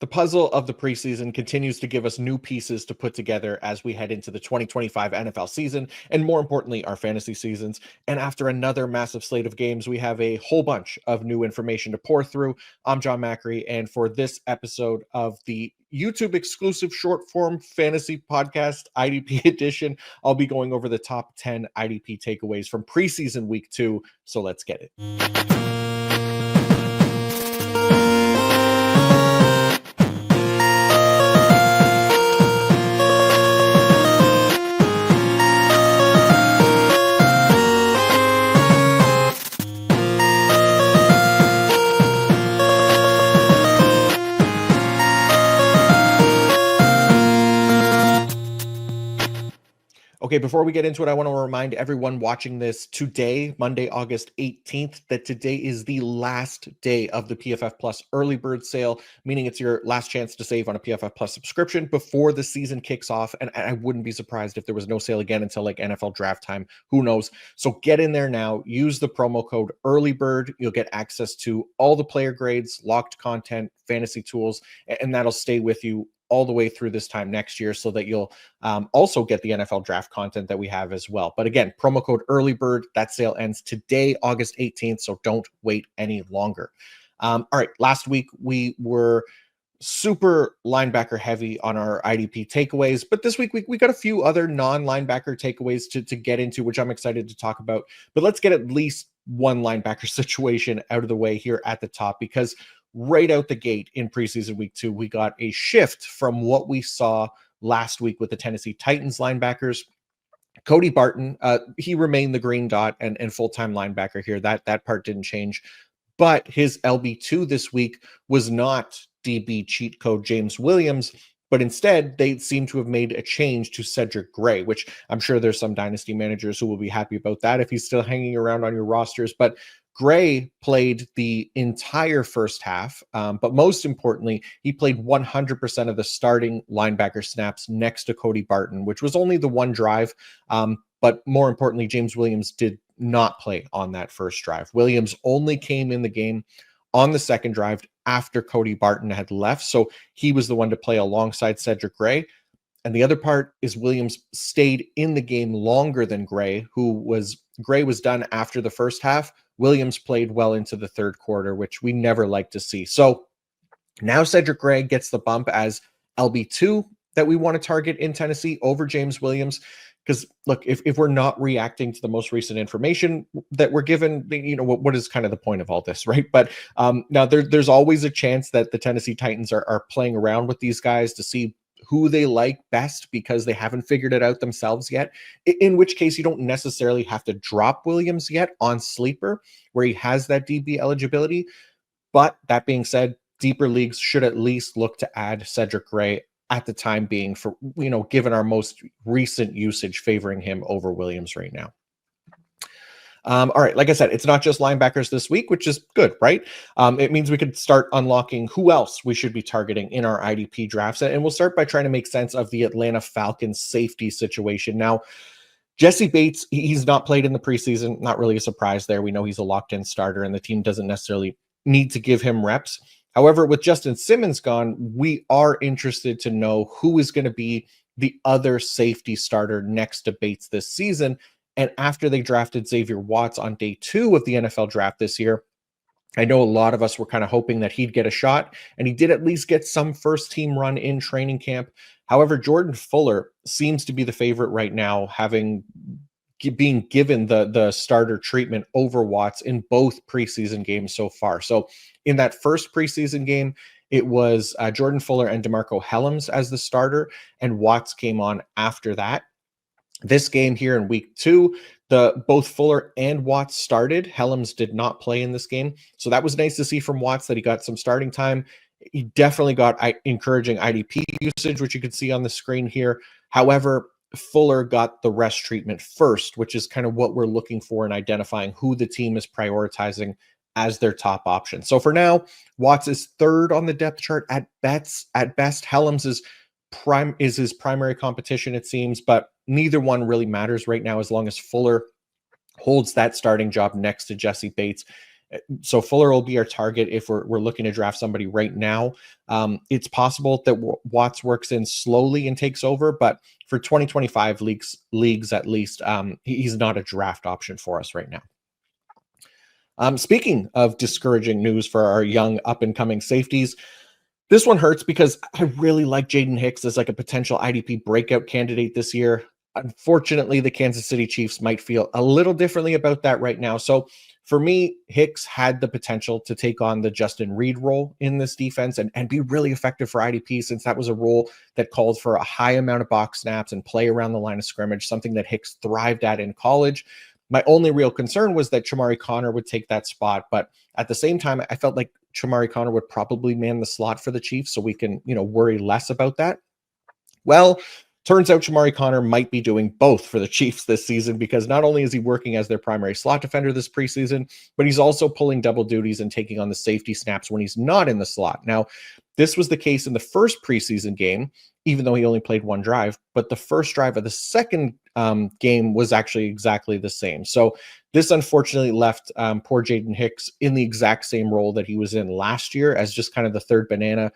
The puzzle of the preseason continues to give us new pieces to put together as we head into the 2025 NFL season, and more importantly, our fantasy seasons. And after another massive slate of games, we have a whole bunch of new information to pour through. I'm John Macri, and for this episode of the YouTube exclusive short form fantasy podcast, IDP edition, I'll be going over the top 10 IDP takeaways from preseason week 2. So let's get it. Okay, before we get into it, I want to remind everyone watching this today, Monday, August 18th, that today is the last day of the PFF Plus early bird sale, meaning it's your last chance to save on a PFF Plus subscription before the season kicks off. And I wouldn't be surprised if there was no sale again until like NFL draft time. Who knows? So get in there now. Use the promo code earlybird. You'll get access to all the player grades, locked content, fantasy tools, and that'll stay with you all the way through this time next year, so that you'll also get the NFL draft content that we have as well. But again, promo code earlybird, that sale ends today, August 18th, so don't wait any longer. All right, last week we were super linebacker heavy on our IDP takeaways, but this week we got a few other non-linebacker takeaways to get into, which I'm excited to talk about. But let's get at least one linebacker situation out of the way here at the top, because right out the gate in preseason week 2, we got a shift from what we saw last week with the Tennessee Titans linebackers. Cody Barton, he remained the green dot and full-time linebacker here. That part didn't change. But his LB2 this week was not DB cheat code James Williams, but instead they seem to have made a change to Cedric Gray, which I'm sure there's some dynasty managers who will be happy about that if he's still hanging around on your rosters. But Gray played the entire first half, but most importantly, he played 100% of the starting linebacker snaps next to Cody Barton, which was only the one drive. But more importantly, James Williams did not play on that first drive. Williams only came in the game on the second drive after Cody Barton had left. So he was the one to play alongside Cedric Gray. And the other part is Williams stayed in the game longer than Gray, Gray was done after the first half. Williams played well into the third quarter, which we never like to see. So now Cedric Gray gets the bump as LB2 that we want to target in Tennessee over James Williams. Because look, if we're not reacting to the most recent information that we're given, you know, what is kind of the point of all this, right? But now there's always a chance that the Tennessee Titans are playing around with these guys to see who they like best, because they haven't figured it out themselves yet, in which case you don't necessarily have to drop Williams yet on sleeper where he has that DB eligibility. But that being said, deeper leagues should at least look to add Cedric Gray at the time being, for, you know, given our most recent usage favoring him over Williams right now. All right, like I said, it's not just linebackers this week, which is good, right? It means we could start unlocking who else we should be targeting in our IDP drafts. And we'll start by trying to make sense of the Atlanta Falcons safety situation. Now, Jesse Bates, he's not played in the preseason. Not really a surprise there. We know he's a locked-in starter, and the team doesn't necessarily need to give him reps. However, with Justin Simmons gone, we are interested to know who is going to be the other safety starter next to Bates this season. And after they drafted Xavier Watts on day 2 of the NFL draft this year, I know a lot of us were kind of hoping that he'd get a shot, and he did at least get some first team run in training camp. However, Jordan Fuller seems to be the favorite right now, being given the starter treatment over Watts in both preseason games so far. So in that first preseason game, it was Jordan Fuller and DeMarco Hellams as the starter, and Watts came on after that. This game here in week 2, both Fuller and Watts started. Hellams did not play in this game. So that was nice to see from Watts that he got some starting time. He definitely got encouraging IDP usage, which you can see on the screen here. However, Fuller got the rest treatment first, which is kind of what we're looking for in identifying who the team is prioritizing as their top option. So for now, Watts is third on the depth chart at best. Hellams is his primary competition, it seems, but neither one really matters right now as long as Fuller holds that starting job next to Jesse Bates. So Fuller will be our target if we're looking to draft somebody right now. It's possible that Watts works in slowly and takes over, but for 2025 leagues at least, he's not a draft option for us right now. Speaking of discouraging news for our young up-and-coming safeties, this one hurts because I really like Jaden Hicks as like a potential IDP breakout candidate this year. Unfortunately, the Kansas City Chiefs might feel a little differently about that right now. So for me, Hicks had the potential to take on the Justin Reed role in this defense and be really effective for IDP, since that was a role that called for a high amount of box snaps and play around the line of scrimmage, something that Hicks thrived at in college. My only real concern was that Chamari Connor would take that spot, but at the same time, I felt like Chamari Connor would probably man the slot for the Chiefs, so we can, worry less about that. Well, turns out Chamari Connor might be doing both for the Chiefs this season, because not only is he working as their primary slot defender this preseason, but he's also pulling double duties and taking on the safety snaps when he's not in the slot. Now, this was the case in the first preseason game, even though he only played one drive, but the first drive of the second game was actually exactly the same. So this unfortunately left poor Jaden Hicks in the exact same role that he was in last year, as just kind of the third banana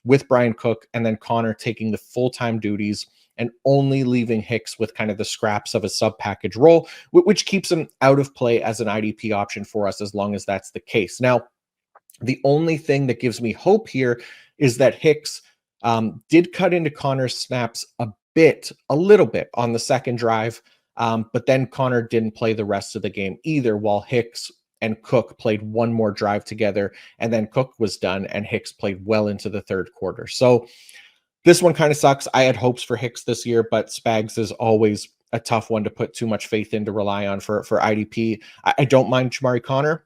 with Brian Cook, and then Connor taking the full-time duties and only leaving Hicks with kind of the scraps of a sub-package role, which keeps him out of play as an IDP option for us as long as that's the case. Now, the only thing that gives me hope here is that Hicks did cut into Connor's snaps a little bit on the second drive, but then Connor didn't play the rest of the game either, while Hicks and Cook played one more drive together, and then Cook was done and Hicks played well into the third quarter. So this one kind of sucks. I had hopes for Hicks this year, but Spags is always a tough one to put too much faith in to rely on for IDP. I don't mind Chamari Connor,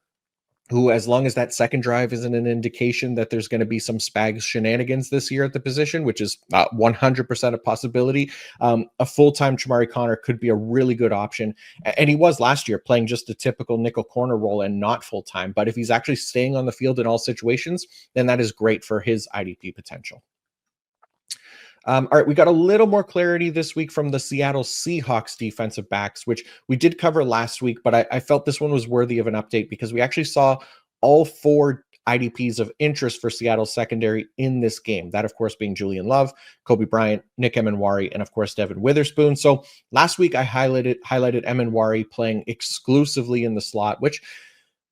who, as long as that second drive isn't an indication that there's going to be some Spags shenanigans this year at the position, which is 100% a possibility, a full-time Chamari Connor could be a really good option. And he was last year, playing just a typical nickel corner role and not full-time. But if he's actually staying on the field in all situations, then that is great for his IDP potential. All right, we got a little more clarity this week from the Seattle Seahawks defensive backs, which we did cover last week, but I felt this one was worthy of an update because we actually saw all four IDPs of interest for Seattle secondary in this game. That, of course, being Julian Love, Kobe Bryant, Nick Emenwari, and of course, Devin Witherspoon. So last week I highlighted Emenwari playing exclusively in the slot, which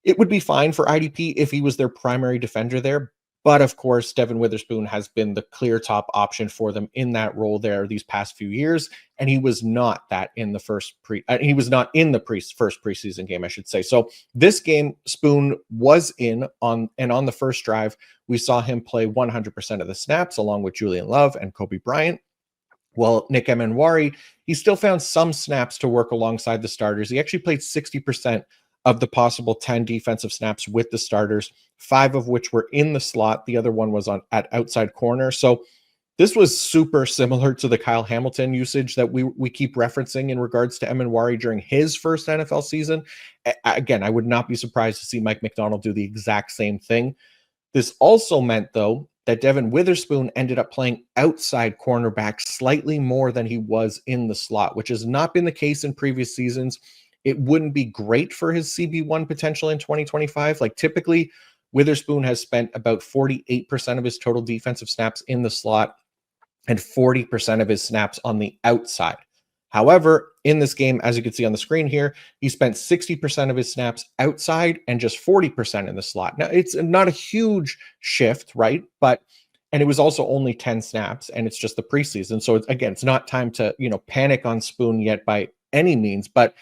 it would be fine for IDP if he was their primary defender there. But of course, Devin Witherspoon has been the clear top option for them in that role there these past few years, and he was not that in the first first preseason game, I should say. So this game, Spoon was in on the first drive, we saw him play 100% of the snaps along with Julian Love and Kobe Bryant. Well, Nick Emenwari, he still found some snaps to work alongside the starters. He actually played 60% of the possible 10 defensive snaps with the starters, 5 of which were in the slot. The other one was at outside corner. So this was super similar to the Kyle Hamilton usage that we keep referencing in regards to Emenwari during his first NFL season. Again, I would not be surprised to see Mike McDonald do the exact same thing. This also meant, though, that Devin Witherspoon ended up playing outside cornerback slightly more than he was in the slot, which has not been the case in previous seasons. It wouldn't be great for his CB1 potential in 2025. Like, typically, Witherspoon has spent about 48% of his total defensive snaps in the slot and 40% of his snaps on the outside. However, in this game, as you can see on the screen here, he spent 60% of his snaps outside and just 40% in the slot. Now, it's not a huge shift, right? And it was also only 10 snaps, and it's just the preseason. So it's not time to, panic on Spoon yet by any means, but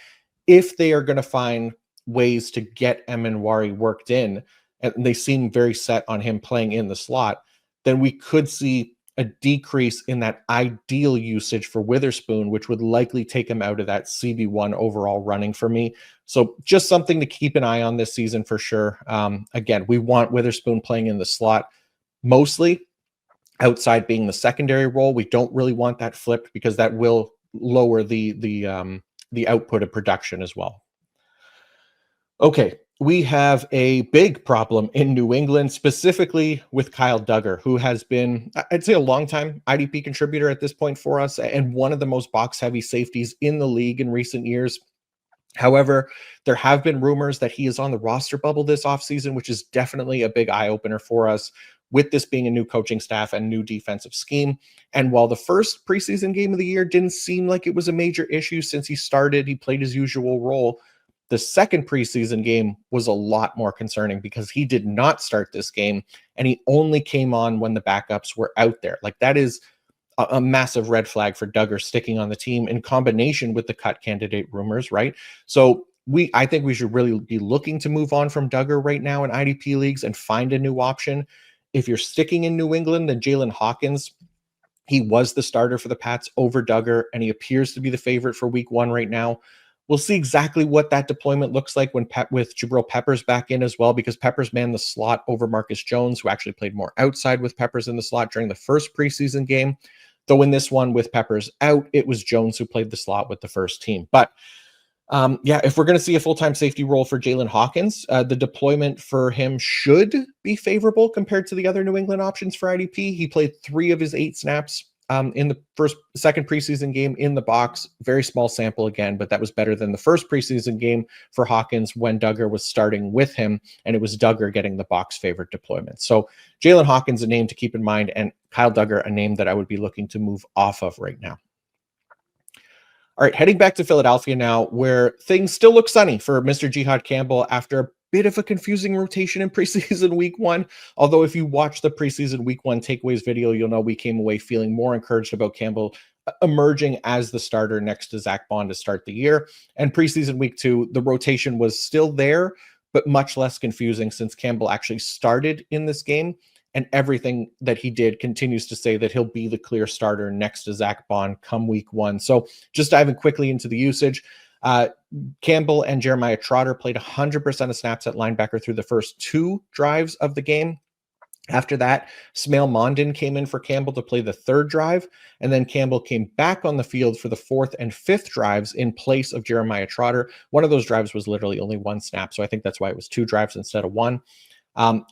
if they are going to find ways to get Emenwari worked in, and they seem very set on him playing in the slot, then we could see a decrease in that ideal usage for Witherspoon, which would likely take him out of that CB1 overall running for me. So just something to keep an eye on this season for sure. Again, we want Witherspoon playing in the slot, mostly outside being the secondary role. We don't really want that flipped because that will lower the output of production as well. Okay, we have a big problem in New England, specifically with Kyle Duggar, who has been, I'd say, a long-time IDP contributor at this point for us, and one of the most box-heavy safeties in the league in recent years. However, there have been rumors that he is on the roster bubble this offseason, which is definitely a big eye opener for us with this being a new coaching staff and new defensive scheme. And while the first preseason game of the year didn't seem like it was a major issue since he started, he played his usual role. The second preseason game was a lot more concerning because he did not start this game and he only came on when the backups were out there. Like that is a massive red flag for Duggar sticking on the team in combination with the cut candidate rumors, right? So I think we should really be looking to move on from Duggar right now in IDP leagues and find a new option. If you're sticking in New England, then Jalen Hawkins, he was the starter for the Pats over Duggar, and he appears to be the favorite for week 1 right now. We'll see exactly what that deployment looks like when with Jabril Peppers back in as well, because Peppers manned the slot over Marcus Jones, who actually played more outside with Peppers in the slot during the first preseason game. Though in this one with Peppers out, it was Jones who played the slot with the first team. But yeah, if we're going to see a full-time safety role for Jalen Hawkins, the deployment for him should be favorable compared to the other New England options for IDP. He played 3 of his 8 snaps in the second preseason game in the box. Very small sample again, but that was better than the first preseason game for Hawkins when Duggar was starting with him, and it was Duggar getting the box favorite deployment. So Jalen Hawkins, a name to keep in mind, and Kyle Duggar, a name that I would be looking to move off of right now. All right, heading back to Philadelphia now, where things still look sunny for Mr. Jihad Campbell after a bit of a confusing rotation in preseason week 1. Although if you watch the preseason week 1 takeaways video, you'll know we came away feeling more encouraged about Campbell emerging as the starter next to Zach Bond to start the year. And preseason week 2, the rotation was still there, but much less confusing since Campbell actually started in this game. And everything that he did continues to say that he'll be the clear starter next to Zach Bond come week 1. So just diving quickly into the usage, Campbell and Jeremiah Trotter played 100% of snaps at linebacker through the first 2 drives of the game. After that, Smail Mondin came in for Campbell to play the 3rd drive, and then Campbell came back on the field for the 4th and 5th drives in place of Jeremiah Trotter. One of those drives was literally only 1 snap, so I think that's why it was 2 drives instead of 1.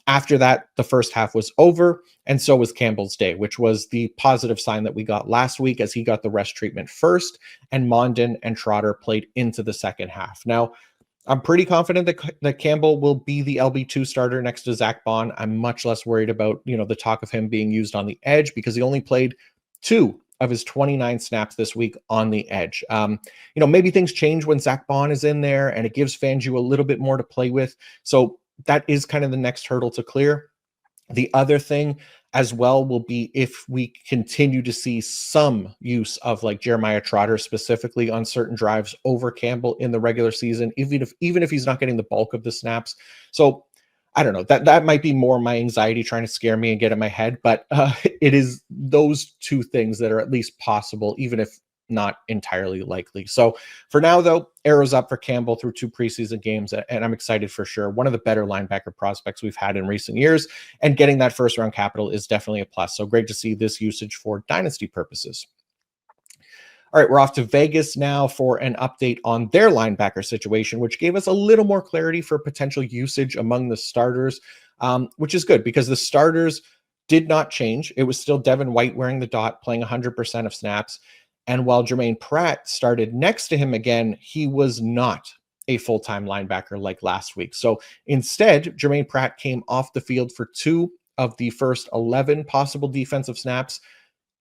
After that, the first half was over, and so was Campbell's day, which was the positive sign that we got last week as he got the rest treatment first, and Mondin and Trotter played into the second half. Now, I'm pretty confident that Campbell will be the LB2 starter next to Zach Bond. I'm much less worried about, the talk of him being used on the edge because he only played 2 of his 29 snaps this week on the edge. Maybe things change when Zach Bond is in there and it gives Fangio a little bit more to play with. So that is kind of the next hurdle to clear. The other thing as well will be if we continue to see some use of like Jeremiah Trotter specifically on certain drives over Campbell in the regular season, even if he's not getting the bulk of the snaps. So I don't know, that might be more my anxiety trying to scare me and get in my head, but it is those 2 things that are at least possible, even if not entirely likely. So for now, though, arrows up for Campbell through 2 preseason games, and I'm excited for sure. One of the better linebacker prospects we've had in recent years, and getting that first round capital is definitely a plus. So great to see this usage for dynasty purposes. All right, we're off to Vegas now for an update on their linebacker situation, which gave us a little more clarity for potential usage among the starters, which is good because the starters did not change. It was still Devin White wearing the dot, playing 100% of snaps. And while Jermaine Pratt started next to him again, he was not a full-time linebacker like last week. So instead, Jermaine Pratt came off the field for 2 of the first 11 possible defensive snaps.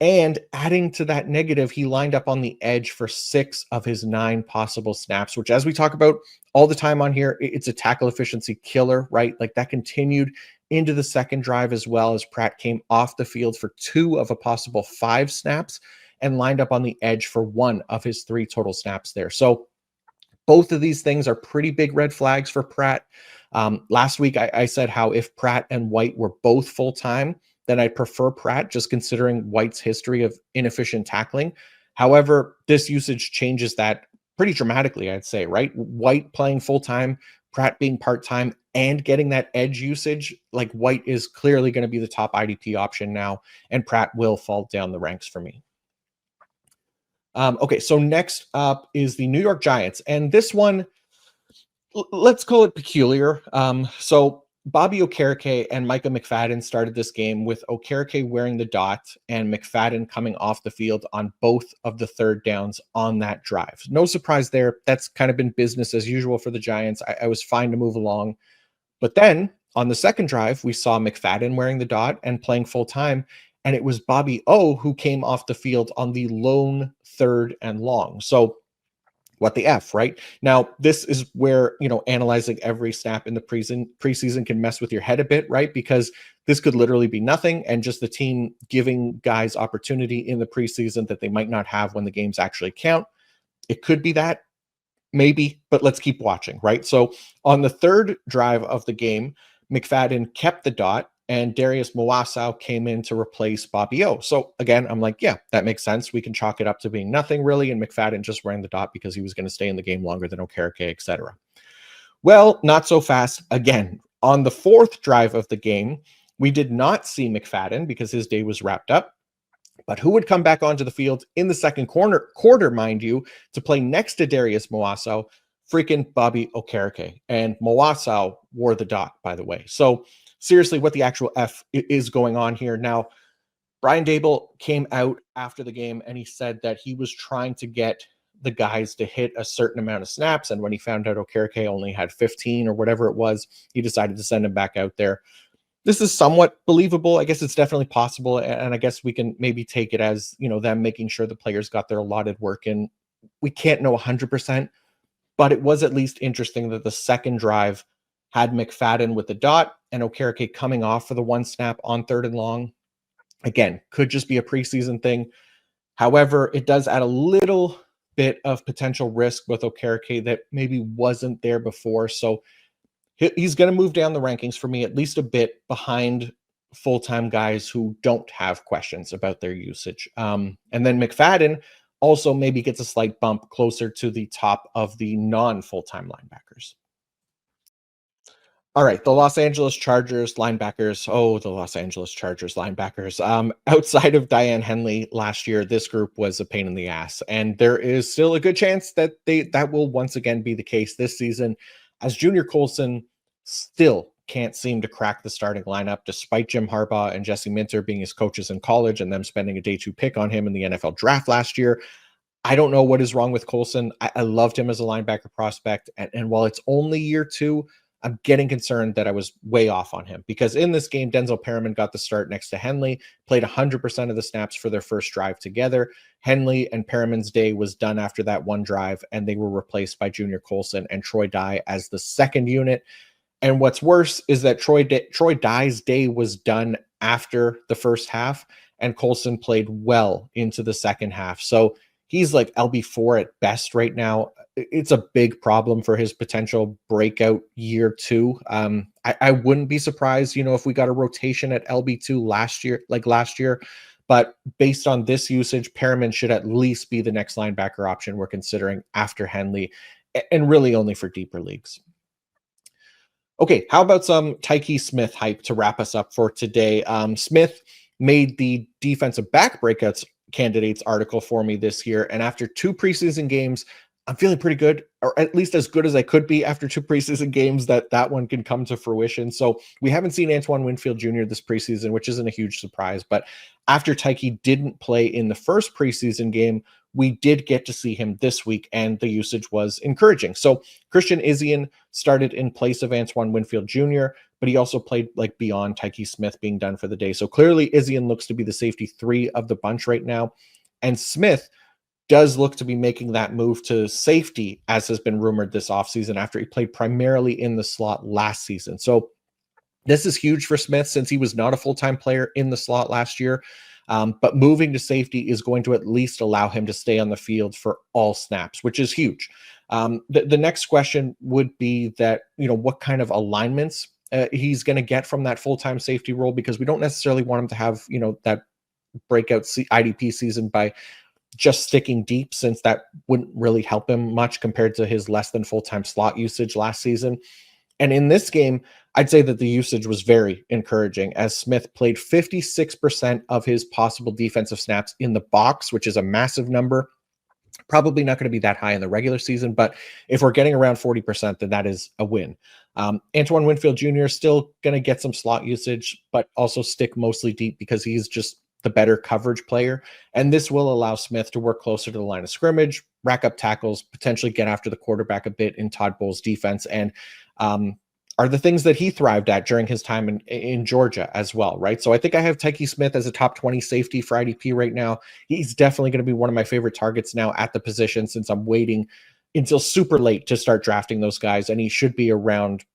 And adding to that negative, he lined up on the edge for 6 of his 9 possible snaps, which, as we talk about all the time on here, it's a tackle efficiency killer, right? Like that continued into the second drive as well, as Pratt came off the field for 2 of a possible 5 snaps and lined up on the edge for 1 of his 3 total snaps there. So both of these things are pretty big red flags for Pratt. Last week, I said how if Pratt and White were both full-time, then I'd prefer Pratt, just considering White's history of inefficient tackling. However, this usage changes that pretty dramatically, I'd say, right? White playing full-time, Pratt being part-time, and getting that edge usage, like White is clearly going to be the top IDP option now, and Pratt will fall down the ranks for me. Okay, so next up is the New York Giants, and this one, let's call it peculiar. So Bobby Okereke and Micah McFadden started this game with Okereke wearing the dot and McFadden coming off the field on both of the third downs on that drive. No surprise there. That's kind of been business as usual for the Giants. I was fine to move along. But then on the second drive, we saw McFadden wearing the dot and playing full time. And it was Bobby O who came off the field on the lone third and long. So what the F, right? Now, this is where, analyzing every snap in the preseason can mess with your head a bit, right? Because this could literally be nothing and just the team giving guys opportunity in the preseason that they might not have when the games actually count. It could be that, maybe, but let's keep watching, right? So on the third drive of the game, McFadden kept the dot and Darius Mowasow came in to replace Bobby O. So again, I'm like, yeah, that makes sense. We can chalk it up to being nothing really. And McFadden just ran the dot because he was going to stay in the game longer than Okereke, etc. Well, not so fast. Again, on the fourth drive of the game, we did not see McFadden because his day was wrapped up. But who would come back onto the field in the second quarter, mind you, to play next to Darius Mowasow? Freaking Bobby Okereke. And Mowasow wore the dot, by the way. So seriously, what the actual F is going on here? Now, Brian Daboll came out after the game and he said that he was trying to get the guys to hit a certain amount of snaps. And when he found out Okereke only had 15 or whatever it was, he decided to send him back out there. This is somewhat believable. I guess it's definitely possible. And I guess we can maybe take it as, them making sure the players got their allotted work in. We can't know 100%, but it was at least interesting that the second drive had McFadden with the dot and Okereke coming off for the one snap on third and long. Again, could just be a preseason thing. However, it does add a little bit of potential risk with Okereke that maybe wasn't there before. So he's going to move down the rankings for me at least a bit behind full-time guys who don't have questions about their usage. And then McFadden also maybe gets a slight bump closer to the top of the non-full-time linebackers. All right, the Los Angeles Chargers linebackers. Oh, the Los Angeles Chargers linebackers. Outside of Diane Henley last year, this group was a pain in the ass. And there is still a good chance that that will once again be the case this season, as Junior Colson still can't seem to crack the starting lineup, despite Jim Harbaugh and Jesse Minter being his coaches in college and them spending a day 2 pick on him in the NFL draft last year. I don't know what is wrong with Colson. I loved him as a linebacker prospect. And while it's only year 2, I'm getting concerned that I was way off on him, because in this game, Denzel Perriman got the start next to Henley, played 100% of the snaps for their first drive together. Henley and Perriman's day was done after that one drive, and they were replaced by Junior Colson and Troy Dye as the second unit. And what's worse is that Troy Dye's day was done after the first half, and Colson played well into the second half. So he's like LB4 at best right now. It's a big problem for his potential breakout year 2. I wouldn't be surprised, if we got a rotation at LB2 last year. But based on this usage, Perriman should at least be the next linebacker option we're considering after Henley, and really only for deeper leagues. Okay, how about some Tyke Smith hype to wrap us up for today? Smith made the defensive back breakouts candidates article for me this year, and after 2 preseason games, I'm feeling pretty good, or at least as good as I could be after 2 preseason games, that one can come to fruition. So we haven't seen Antoine Winfield Jr. this preseason, which isn't a huge surprise, but after Tyke didn't play in the first preseason game, we did get to see him this week, and the usage was encouraging. So Christian Izien started in place of Antoine Winfield Jr., but he also played beyond Tyke Smith being done for the day. So clearly Izien looks to be the safety 3 of the bunch right now, and Smith does look to be making that move to safety, as has been rumored this offseason, after he played primarily in the slot last season. So this is huge for Smith, since he was not a full-time player in the slot last year. But moving to safety is going to at least allow him to stay on the field for all snaps, which is huge. The next question would be that, what kind of alignments he's going to get from that full-time safety role, because we don't necessarily want him to have, that breakout IDP season by just sticking deep, since that wouldn't really help him much compared to his less than full-time slot usage last season. And in this game, I'd say that the usage was very encouraging, as Smith played 56% of his possible defensive snaps in the box, which is a massive number. Probably not going to be that high in the regular season, but if we're getting around 40%, then that is a win. Antoine Winfield Jr. is still going to get some slot usage, but also stick mostly deep because he's just the better coverage player. And this will allow Smith to work closer to the line of scrimmage, rack up tackles, potentially get after the quarterback a bit in Todd Bowles' defense, and are the things that he thrived at during his time in Georgia as well, right? So I think I have Tyke Smith as a top 20 safety for IDP right now. He's definitely going to be one of my favorite targets now at the position, since I'm waiting until super late to start drafting those guys, and he should be around,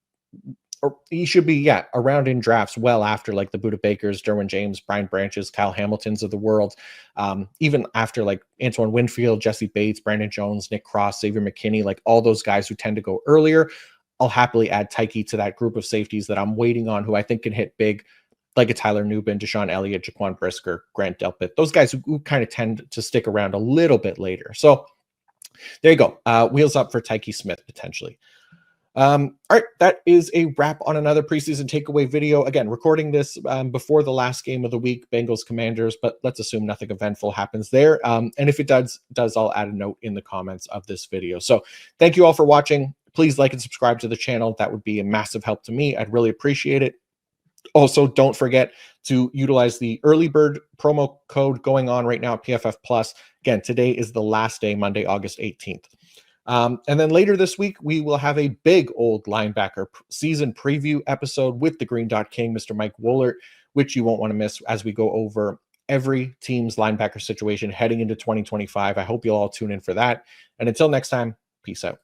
or he should be, around in drafts well after like the Budda Bakers, Derwin James, Brian Branches, Kyle Hamiltons of the world, even after like Antoine Winfield, Jesse Bates, Brandon Jones, Nick Cross, Xavier McKinney, like all those guys who tend to go earlier. I'll happily add Tyke to that group of safeties that I'm waiting on, who I think can hit big, like a Tyler Nubin, Deshaun Elliott, Jaquan Brisker, Grant Delpit, those guys who kind of tend to stick around a little bit later. So there you go. Wheels up for Tyke Smith potentially. All right, that is a wrap on another preseason takeaway video. Again, recording this before the last game of the week, Bengals Commanders, but let's assume nothing eventful happens there. And if it does, I'll add a note in the comments of this video. So thank you all for watching. Please like and subscribe to the channel. That would be a massive help to me. I'd really appreciate it. Also, don't forget to utilize the early bird promo code going on right now at PFF Plus. Again, today is the last day, Monday, August 18th. And then later this week, we will have a big old linebacker season preview episode with the Green Dot King, Mr. Mike Woolert, which you won't want to miss as we go over every team's linebacker situation heading into 2025. I hope you'll all tune in for that. And until next time, peace out.